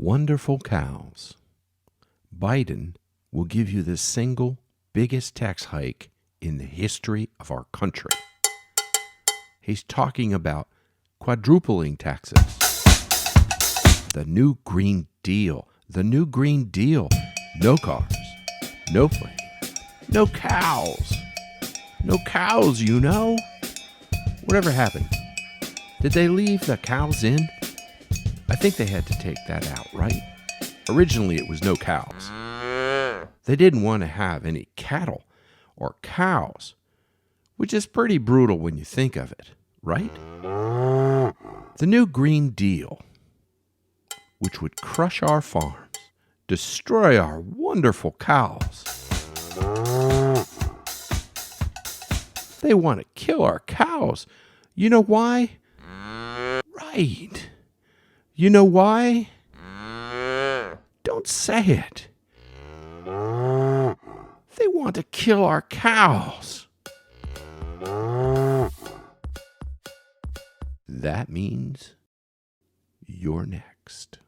Wonderful cows. Biden will give you the single biggest tax hike in the history of our country. He's talking about quadrupling taxes. The new Green Deal. The new Green Deal. No cars. No planes. No cows. No cows, you know. Whatever happened? Did they leave the cows in? I think they had to take that out, right? Originally, it was no cows. They didn't want to have any cattle or cows, which is pretty brutal when you think of it, right? The new Green Deal, which would crush our farms, destroy our wonderful cows. They want to kill our cows. You know why? Right. You know why? Don't say it. They want to kill our cows. That means you're next.